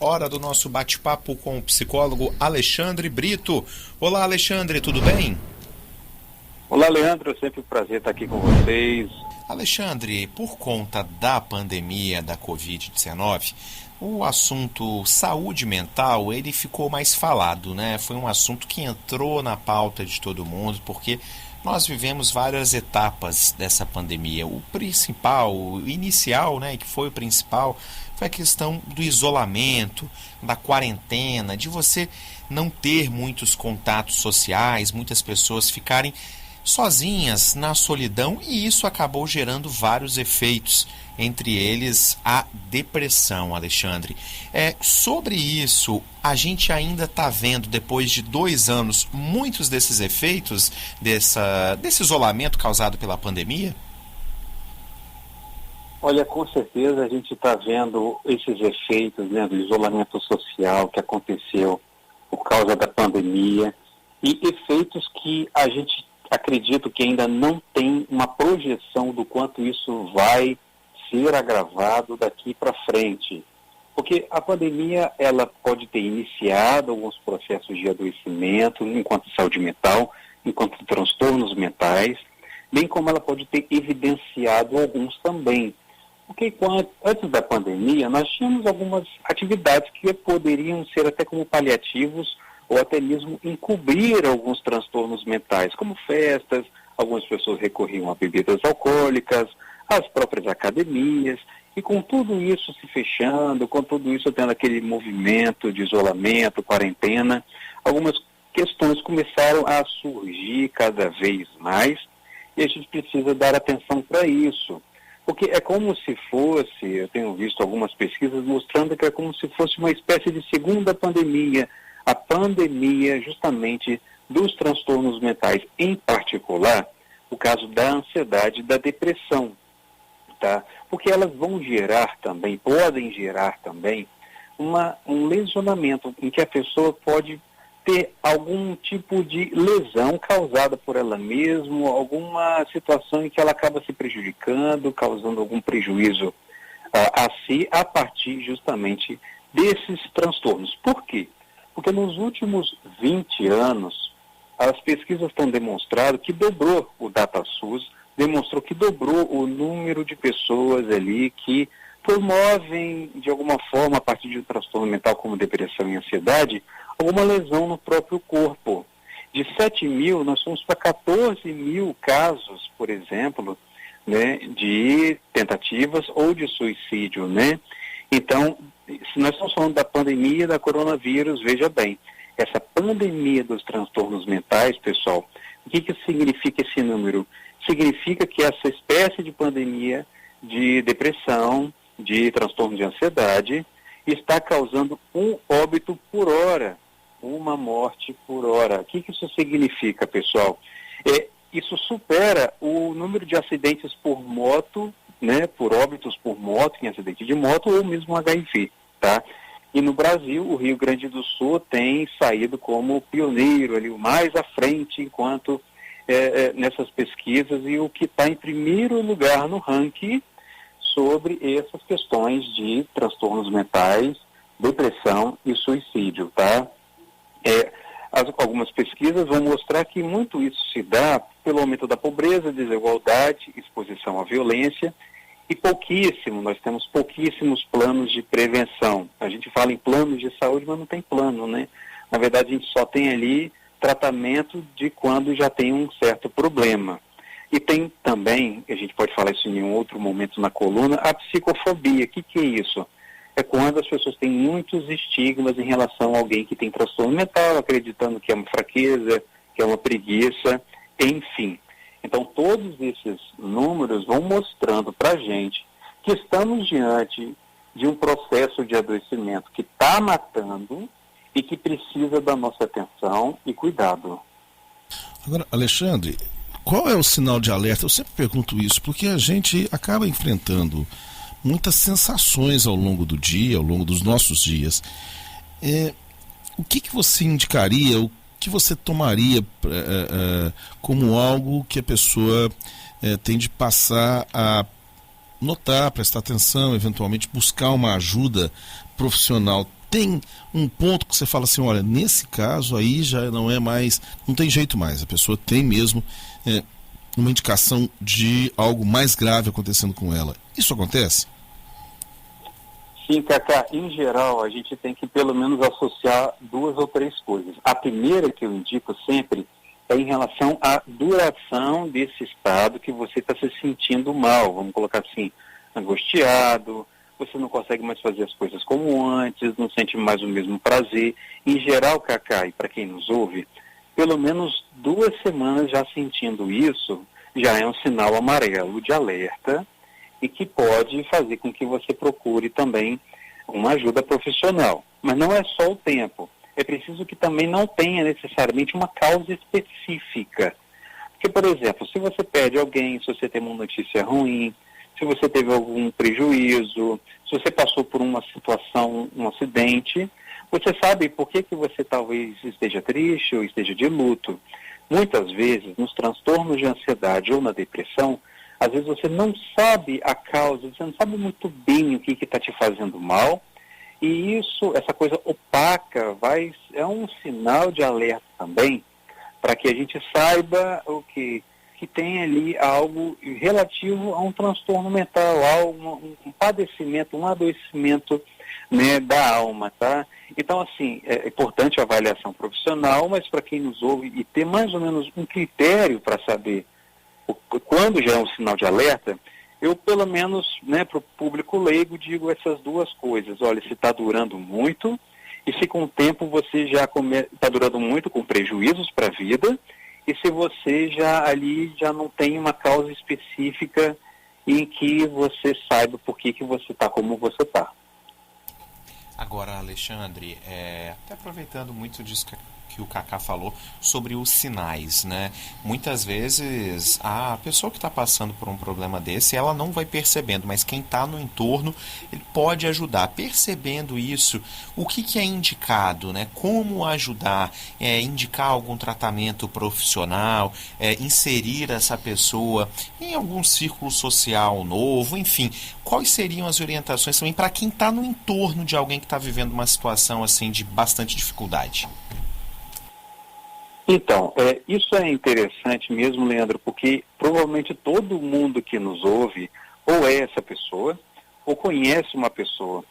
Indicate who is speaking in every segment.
Speaker 1: hora do nosso bate-papo com o psicólogo Alexandre Brito. Olá, Alexandre, tudo bem?
Speaker 2: Olá, Leandro, é sempre um prazer estar aqui com vocês.
Speaker 1: Alexandre, por conta da pandemia da Covid-19, o assunto saúde mental, ele ficou mais falado, né? Foi um assunto que entrou na pauta de todo mundo, porque nós vivemos várias etapas dessa pandemia. O principal, o inicial, né, que foi o principal, foi a questão do isolamento, da quarentena, de você não ter muitos contatos sociais, muitas pessoas ficarem sozinhas na solidão, e isso acabou gerando vários efeitos, entre eles a depressão, Alexandre. Sobre isso, a gente ainda está vendo, depois de 2 anos, muitos desses efeitos desse isolamento causado pela pandemia?
Speaker 2: Olha, com certeza a gente está vendo esses efeitos, né, do isolamento social que aconteceu por causa da pandemia, e efeitos que a gente acredito que ainda não tem uma projeção do quanto isso vai ser agravado daqui para frente. Porque a pandemia, ela pode ter iniciado alguns processos de adoecimento, enquanto saúde mental, enquanto transtornos mentais, bem como ela pode ter evidenciado alguns também. Porque antes da pandemia, nós tínhamos algumas atividades que poderiam ser até como paliativos ou até mesmo encobrir alguns transtornos mentais, como festas, algumas pessoas recorriam a bebidas alcoólicas, as próprias academias, e com tudo isso se fechando, com tudo isso tendo aquele movimento de isolamento, quarentena, algumas questões começaram a surgir cada vez mais, e a gente precisa dar atenção para isso. Porque é como se fosse, eu tenho visto algumas pesquisas mostrando que é como se fosse uma espécie de segunda pandemia, a pandemia justamente dos transtornos mentais, em particular, o caso da ansiedade e da depressão, tá? Porque elas vão gerar também, podem gerar também, um lesionamento em que a pessoa pode ter algum tipo de lesão causada por ela mesma, alguma situação em que ela acaba se prejudicando, causando algum prejuízo a si, a partir justamente desses transtornos. Por quê? Porque nos últimos 20 anos, as pesquisas estão demonstrando que dobrou o DataSUS, demonstrou que dobrou o número de pessoas ali que promovem, de alguma forma, a partir de um transtorno mental como depressão e ansiedade, alguma lesão no próprio corpo. De 7 mil, nós fomos para 14 mil casos, por exemplo, né, de tentativas ou de suicídio, né? Então, se nós estamos falando da pandemia da coronavírus, veja bem, essa pandemia dos transtornos mentais, pessoal, o que significa esse número? Significa que essa espécie de pandemia de depressão, de transtorno de ansiedade, está causando um óbito por hora, uma morte por hora. O que isso significa, pessoal? Isso supera o número de acidentes por moto, né, por óbitos por moto, em acidente de moto, ou mesmo HIV, tá? E no Brasil, o Rio Grande do Sul tem saído como pioneiro ali, o mais à frente, enquanto nessas pesquisas, e o que está em primeiro lugar no ranking sobre essas questões de transtornos mentais, depressão e suicídio, tá? Algumas pesquisas vão mostrar que muito isso se dá pelo aumento da pobreza, desigualdade, exposição à violência, e nós temos pouquíssimos planos de prevenção. A gente fala em planos de saúde, mas não tem plano, né? Na verdade, a gente só tem ali tratamento de quando já tem um certo problema. E tem também, a gente pode falar isso em um outro momento na coluna, a psicofobia. O que é isso? É quando as pessoas têm muitos estigmas em relação a alguém que tem transtorno mental, acreditando que é uma fraqueza, que é uma preguiça, enfim. Então, todos esses números vão mostrando para a gente que estamos diante de um processo de adoecimento que está matando e que precisa da nossa atenção e cuidado.
Speaker 3: Agora, Alexandre, qual é o sinal de alerta? Eu sempre pergunto isso, porque a gente acaba enfrentando muitas sensações ao longo do dia, ao longo dos nossos dias. O que você indicaria, o que você tomaria como algo que a pessoa tem de passar a notar, prestar atenção, eventualmente buscar uma ajuda profissional, tem um ponto que você fala assim, olha, nesse caso aí já não é mais, não tem jeito mais, a pessoa tem mesmo uma indicação de algo mais grave acontecendo com ela. Isso acontece?
Speaker 2: Sim, Cacá, em geral a gente tem que pelo menos associar 2 ou 3 coisas. A primeira que eu indico sempre é em relação à duração desse estado que você está se sentindo mal, vamos colocar assim, angustiado, você não consegue mais fazer as coisas como antes, não sente mais o mesmo prazer. Em geral, Cacá, e para quem nos ouve, pelo menos 2 semanas já sentindo isso, já é um sinal amarelo de alerta e que pode fazer com que você procure também uma ajuda profissional. Mas não é só o tempo. É preciso que também não tenha necessariamente uma causa específica. Porque, por exemplo, se você perde alguém, se você tem uma notícia ruim, se você teve algum prejuízo, se você passou por uma situação, um acidente, você sabe por que você talvez esteja triste ou esteja de luto. Muitas vezes, nos transtornos de ansiedade ou na depressão, às vezes você não sabe a causa, você não sabe muito bem o que está te fazendo mal, e isso, essa coisa opaca, é um sinal de alerta também, para que a gente saiba o que tem ali algo relativo a um transtorno mental, a um padecimento, um adoecimento, né, da alma, tá? Então, assim, é importante a avaliação profissional, mas para quem nos ouve e ter mais ou menos um critério para saber quando já é um sinal de alerta, eu pelo menos, né, para o público leigo digo essas 2 coisas. Olha, se está durando muito e se com o tempo você já está durando muito com prejuízos para a vida e se você já não tem uma causa específica em que você saiba por que você está como você está.
Speaker 1: Agora, Alexandre, até aproveitando muito disso que o Cacá falou sobre os sinais, né? Muitas vezes a pessoa que está passando por um problema desse, ela não vai percebendo, mas quem está no entorno, ele pode ajudar. Percebendo isso, o que é indicado, né? Como ajudar? Indicar algum tratamento profissional, inserir essa pessoa em algum círculo social novo, enfim. Quais seriam as orientações também para quem está no entorno de alguém que está vivendo uma situação assim de bastante dificuldade?
Speaker 2: Então, isso é interessante mesmo, Leandro, porque provavelmente todo mundo que nos ouve ou é essa pessoa ou conhece uma pessoa.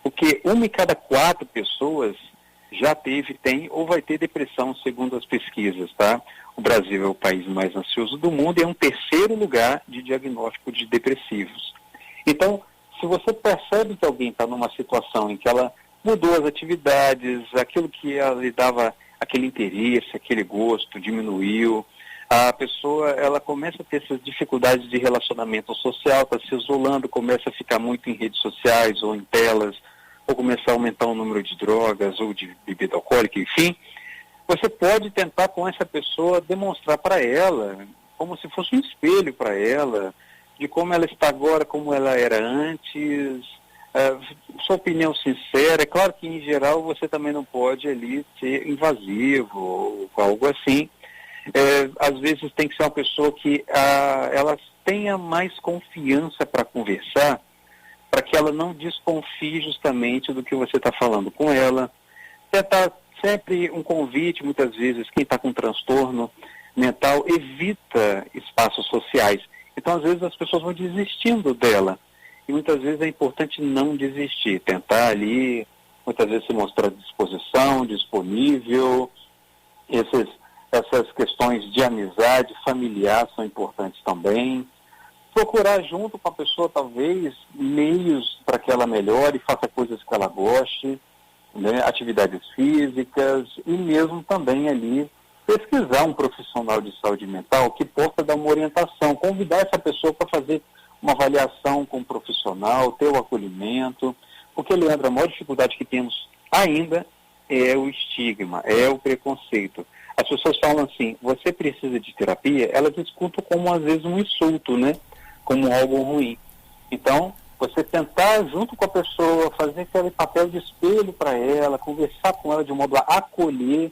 Speaker 2: Porque 1 em cada 4 pessoas já tem ou vai ter depressão, segundo as pesquisas, tá? O Brasil é o país mais ansioso do mundo e é um 3º lugar de diagnóstico de depressivos. Então, se você percebe que alguém está numa situação em que ela mudou as atividades, aquilo que ela lhe dava aquele interesse, aquele gosto diminuiu, a pessoa ela começa a ter essas dificuldades de relacionamento social, está se isolando, começa a ficar muito em redes sociais ou em telas, ou começar a aumentar o número de drogas ou de bebida alcoólica, enfim, você pode tentar com essa pessoa demonstrar para ela, como se fosse um espelho para ela, de como ela está agora, como ela era antes, sua opinião sincera. É claro que, em geral, você também não pode ali ser invasivo ou algo assim. Às vezes tem que ser uma pessoa que ela tenha mais confiança para conversar, para que ela não desconfie justamente do que você está falando com ela. Tentar sempre um convite, muitas vezes, quem está com transtorno mental evita espaços sociais. Então, às vezes, as pessoas vão desistindo dela. E muitas vezes é importante não desistir, tentar ali, muitas vezes se mostrar à disposição, disponível. Essas questões de amizade familiar são importantes também. Procurar junto com a pessoa, talvez, meios para que ela melhore, faça coisas que ela goste, né, atividades físicas, e mesmo também ali pesquisar um profissional de saúde mental que possa dar uma orientação, convidar essa pessoa para fazer uma avaliação com um profissional, ter o acolhimento, porque, Leandro, a maior dificuldade que temos ainda é o estigma, é o preconceito. As pessoas falam assim, você precisa de terapia, elas escutam como, às vezes, um insulto, né? Como algo ruim. Então, você tentar, junto com a pessoa, fazer aquele papel de espelho para ela, conversar com ela de modo a acolher,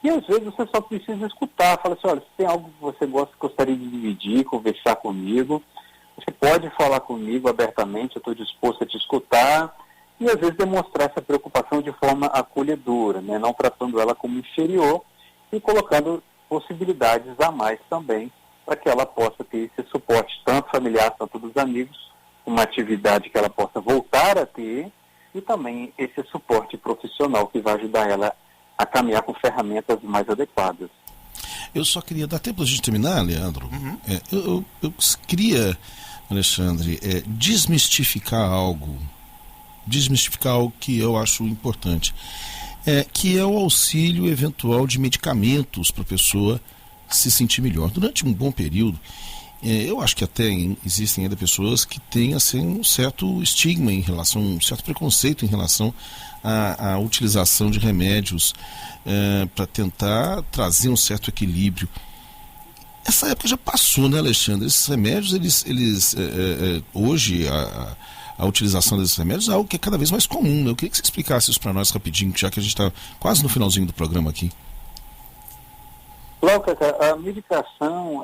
Speaker 2: e às vezes você só precisa escutar, fala assim, olha, se tem algo que você gostaria de dividir, conversar comigo, você pode falar comigo abertamente, eu estou disposto a te escutar, e às vezes demonstrar essa preocupação de forma acolhedora, né? Não tratando ela como inferior e colocando possibilidades a mais também para que ela possa ter esse suporte tanto familiar, tanto dos amigos, uma atividade que ela possa voltar a ter e também esse suporte profissional que vai ajudar ela a caminhar com ferramentas mais adequadas.
Speaker 3: Eu só queria, dar tempo para a gente terminar, Leandro? Eu queria, Alexandre, desmistificar algo que eu acho importante, que é o auxílio eventual de medicamentos para a pessoa se sentir melhor. Durante um bom período, eu acho que até existem ainda pessoas que têm assim, um certo estigma em relação, um certo preconceito em relação à utilização de remédios para tentar trazer um certo equilíbrio. Essa época já passou, né, Alexandre? Esses remédios, hoje a utilização desses remédios é algo que é cada vez mais comum, né? Eu queria que você explicasse isso para nós rapidinho, já que a gente está quase no finalzinho do programa aqui.
Speaker 2: Claro, a medicação,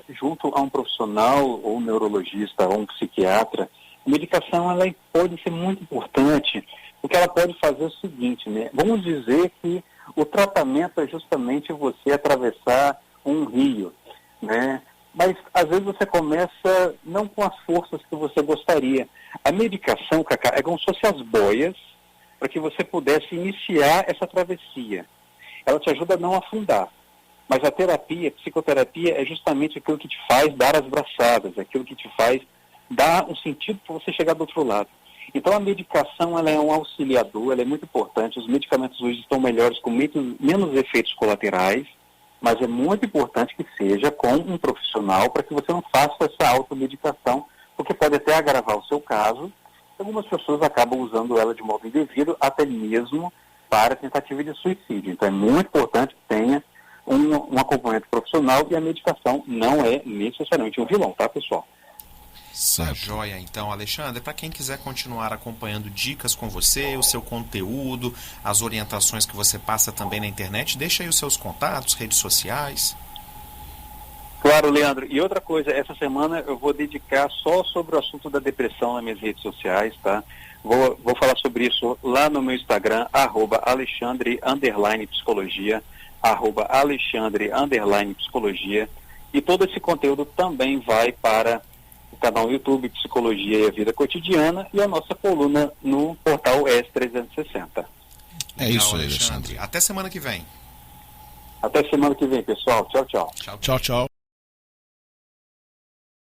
Speaker 2: junto a um profissional, ou um neurologista, ou um psiquiatra, a medicação ela pode ser muito importante, porque ela pode fazer o seguinte, né? Vamos dizer que o tratamento é justamente você atravessar um rio, né? Mas às vezes você começa não com as forças que você gostaria. A medicação, Cacá, é como se fossem as boias para que você pudesse iniciar essa travessia. Ela te ajuda a não afundar. Mas a terapia, a psicoterapia é justamente aquilo que te faz dar as braçadas, aquilo que te faz dar um sentido para você chegar do outro lado. Então a medicação ela é um auxiliador, ela é muito importante. Os medicamentos hoje estão melhores, com menos efeitos colaterais, mas é muito importante que seja com um profissional para que você não faça essa automedicação, porque pode até agravar o seu caso. Algumas pessoas acabam usando ela de modo indevido, até mesmo para tentativa de suicídio. Então é muito importante que tenha um acompanhamento profissional e a medicação não é necessariamente um vilão, tá, pessoal?
Speaker 1: Tá joia, então, Alexandre. Para quem quiser continuar acompanhando dicas com você, o seu conteúdo, as orientações que você passa também na internet, deixa aí os seus contatos, redes sociais.
Speaker 2: Claro, Leandro. E outra coisa, essa semana eu vou dedicar só sobre o assunto da depressão nas minhas redes sociais, tá? Vou falar sobre isso lá no meu Instagram, @Alexandre_Psicologia, @Alexandre_Psicologia. E todo esse conteúdo também vai para o canal YouTube Psicologia e a Vida Cotidiana e a nossa coluna no portal S360.
Speaker 3: É isso aí, Alexandre.
Speaker 1: Até semana que vem.
Speaker 2: Até semana que vem, pessoal. Tchau, tchau.
Speaker 3: Tchau, tchau.